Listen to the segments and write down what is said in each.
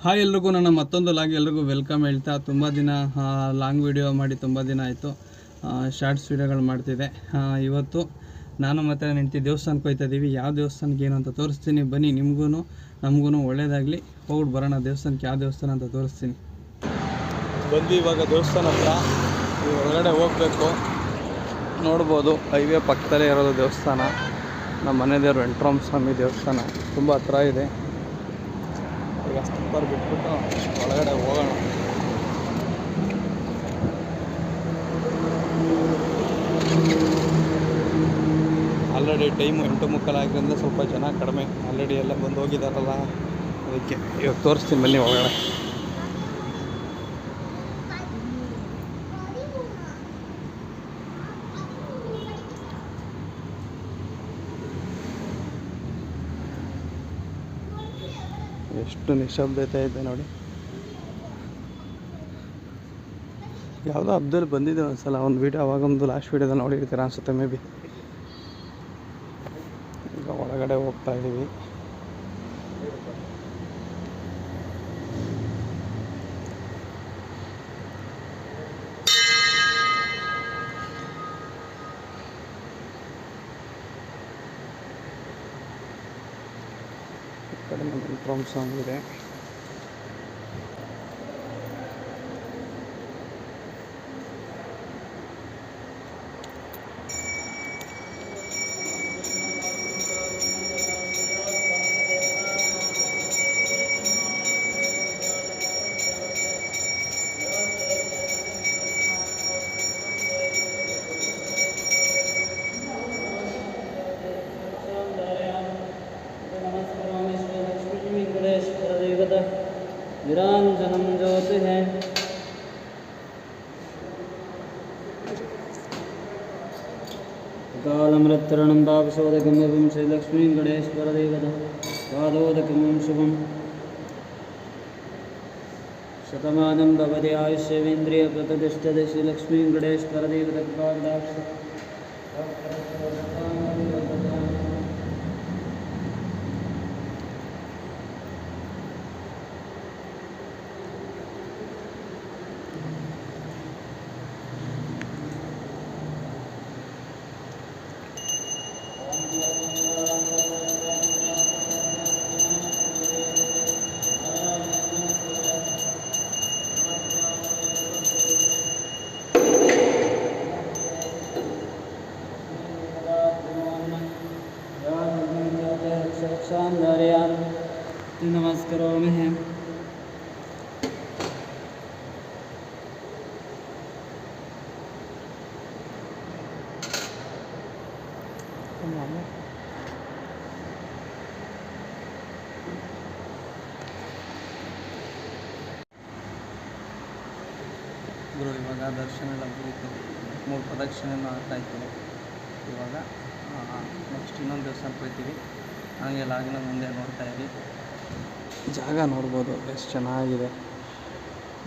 Hi ಎಲ್ರಿಗೂ ನನ್ನ ಮತ್ತೊಂದು ಲಾಗ್ ಎಲ್ರಿಗೂ ವೆಲ್ಕಮ್ ಹೇಳ್ತಾ ತುಂಬ ದಿನ ಲಾಂಗ್ ವಿಡಿಯೋ ಮಾಡಿ ತುಂಬ ದಿನ ಆಯಿತು. ಶಾರ್ಟ್ಸ್ ವಿಡಿಯೋಗಳು ಮಾಡ್ತಿದ್ದೆ. ಇವತ್ತು ನಾನು ಮತ್ತು ನನ್ನ ಹೆಂಡತಿ ದೇವಸ್ಥಾನಕ್ಕೆ ಹೋಗ್ತಾ ಇದ್ದೀವಿ. ಯಾವ ದೇವಸ್ಥಾನಕ್ಕೆ ಏನು ಅಂತ ತೋರಿಸ್ತೀನಿ, ಬನ್ನಿ. ನಿಮಗೂ ನಮಗೂ ಒಳ್ಳೆಯದಾಗಲಿ. ಹೋಗ್ಬಿಟ್ಟು ಬರೋಣ ದೇವಸ್ಥಾನಕ್ಕೆ. ಯಾವ ದೇವಸ್ಥಾನ ಅಂತ ತೋರಿಸ್ತೀನಿ. ಬಂದು ಇವಾಗ ದೇವಸ್ಥಾನ ಹತ್ರ ಒಳಗಡೆ ಹೋಗಬೇಕು. ನೋಡ್ಬೋದು ಹೈವೇ ಪಕ್ಕದಲ್ಲೇ ಇರೋದು ದೇವಸ್ಥಾನ. ನಮ್ಮ ಮನೆ ದೇವರು ವೆಂಕಟರಾಮ ಸ್ವಾಮಿ ದೇವಸ್ಥಾನ ತುಂಬ ಹತ್ರ ಇದೆ. ಈಗ ಸ್ಲಿಪ್ಪರ್ ಬಿಟ್ಬಿಟ್ಟು ಒಳಗಡೆ ಹೋಗೋಣ. ಆಲ್ರೆಡಿ ಟೈಮು 8:30 ಆಗಿದ್ದರಿಂದ ಸ್ವಲ್ಪ ಜನ ಕಡಿಮೆ. ಆಲ್ರೆಡಿ ಎಲ್ಲ ಬಂದು ಹೋಗಿದ್ದಾರಲ್ಲ, ಅದಕ್ಕೆ ಇವಾಗ ತೋರಿಸ್ತೀನಿ ಬನ್ನಿ ಒಳಗಡೆ. ಎಷ್ಟು ನಿಶಬ್ದತೆ ಇದೆ ನೋಡಿ. ಯಾವುದೋ ಹಬ್ಬದಲ್ಲಿ ಬಂದಿದ್ದೆ ಒಂದ್ಸಲ, ಒಂದು ವೀಡಿಯೋ, ಅವಾಗ ಒಂದು ಲಾಸ್ಟ್ ವೀಡಿಯೋದಲ್ಲಿ ನೋಡಿರ್ತೀರ ಅನಿಸುತ್ತೆ ಮೇ ಬಿ. ಈಗ ಒಳಗಡೆ ಹೋಗ್ತಾ ಇದ್ದೀವಿ. ಈ ಕಡೆ ನಮ್ಮ ವೆಂಕಟರಾಮ ಸ್ವಾಮಿ ಇದೆ. निरांजनम ज्योति है कालमृतरणं पापशोधकं श्री लक्ष्मी गणेश्वर देवता पादोदकं शुभम शतमानं भवति आयुष्येन्द्रिय प्रतिष्ठते श्री लक्ष्मी गणेश्वर देवता नमस्कारोमि हैं. ಗುರು ಇವಾಗ ದರ್ಶನ ಎಲ್ಲ ಮುಗಿತು. 3 ಪ್ರದಕ್ಷಿಣೆಯನ್ನು ಆಗ್ತಾಯಿತ್ತು. ಇವಾಗ ನೆಕ್ಸ್ಟ್ ಇನ್ನೊಂದು ದೇವಸ್ಥಾನಕ್ಕೆ ಹೋಗ್ತೀವಿ. ಹಾಗೆ ಲಾಗಿನ ಮುಂದೆ ನೋಡ್ತಾ ಇದ್ದೀವಿ. ಜಾಗ ನೋಡ್ಬೋದು ಎಷ್ಟು ಚೆನ್ನಾಗಿದೆ,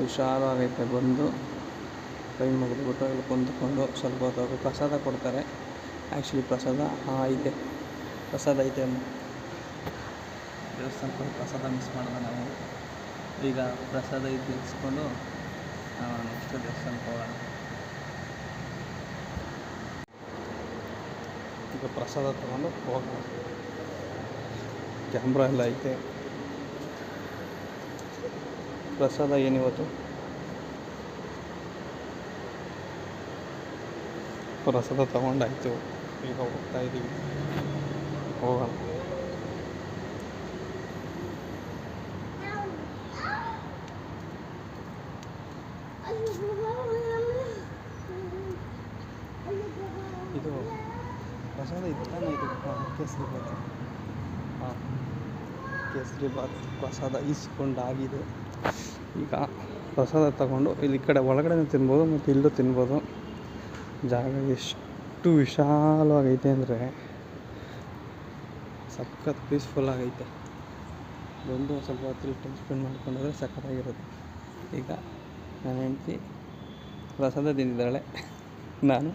ವಿಶಾಲವಾಗೈತೆ. ಬಂದು ಕೈ ಮುಗಿದ್ಬಿಟ್ಟು ಇಲ್ಲಿ ಕುಂತ್ಕೊಂಡು ಸ್ವಲ್ಪ ಹೊತ್ತು ಪ್ರಸಾದ ಕೊಡ್ತಾರೆ. ಆ್ಯಕ್ಚುಲಿ ಪ್ರಸಾದ ಐತೆ, ಪ್ರಸಾದ ಐತೆ. ದೇವಸ್ಥಾನಕ್ಕೆ ಹೋಗಿ ಪ್ರಸಾದ ಮಿಸ್ ಮಾಡಿದೆ ನಾವು. ಈಗ ಪ್ರಸಾದ ಇಸ್ಕೊಂಡು ನೆಕ್ಸ್ಟ್ ದೇವಸ್ಥಾನಕ್ಕೆ ಹೋಗೋಣ. ಈಗ ಪ್ರಸಾದ ತೊಗೊಂಡು ಹೋಗೋಣ. ಕ್ಯಾಮ್ರಾ ಎಲ್ಲ ಐತೆ. ಪ್ರಸಾದ ಏನಿವತ್ತು ಪ್ರಸಾದ ತಗೊಂಡಾಯ್ತು. ಈಗ ಹೋಗ್ತಾ ಇದ್ದೀವಿ, ಹೋಗೋಣ. ಇದು ಪ್ರಸಾದ ಇದ್ದಾನೆ. ಇದು ಕೇಸರಿ ಬಾತ್. ಕೇಸರಿ ಬಾತ್ ಪ್ರಸಾದ ಇಸ್ಕೊಂಡಾಗಿದೆ. ಈಗ ಪ್ರಸಾದ ತಗೊಂಡು ಇಲ್ಲಿ ಕಡೆ ಒಳಗಡೆ ತಿನ್ಬೋದು ಮತ್ತು ಇಲ್ಲೂ ತಿನ್ಬೋದು. ಜಾಗ ಎಷ್ಟು ವಿಶಾಲವಾಗೈತೆ ಅಂದರೆ ಸಖತ್ ಪೀಸ್ಫುಲ್ ಆಗೈತೆ. ಬಂದು ಸ್ವಲ್ಪ ಹೊತ್ತು ಟೈಮ್ ಸ್ಪೆಂಡ್ ಮಾಡ್ಕೊಂಡ್ರೆ ಸಖತ್ತಾಗಿರುತ್ತೆ. ಈಗ ನನ್ನ ಹೆಂಡತಿ ಪ್ರಸಾದ ತಿಂದಿದ್ದಾಳೆ, ನಾನು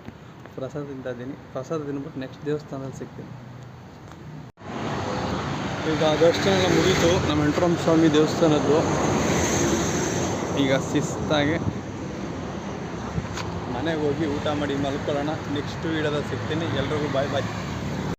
ಪ್ರಸಾದ ತಿಂತಾ ಇದ್ದೀನಿ. ಪ್ರಸಾದ ತಿಂದ್ಬಿಟ್ಟು ನೆಕ್ಸ್ಟ್ ದೇವಸ್ಥಾನದಲ್ಲಿ ಸಿಗ್ತೀನಿ. ಈಗ ದರ್ಶನ ಎಲ್ಲ ಮುಗೀತು ನಮ್ಮ ವೆಂಕಟರಮಣ ಸ್ವಾಮಿ ದೇವಸ್ಥಾನದ್ದು. ಈಗ ಶಿಸ್ತಾಗಿ ಮನೆಗೆ ಹೋಗಿ ಊಟ ಮಾಡಿ ಮಲ್ಕೊಳ್ಳೋಣ. ನೆಕ್ಸ್ಟ್ ವೀಡಿಯೋದಲ್ಲಿ ಸಿಗ್ತೀನಿ. ಎಲ್ರಿಗೂ ಬಾಯ್ ಬಾಯ್.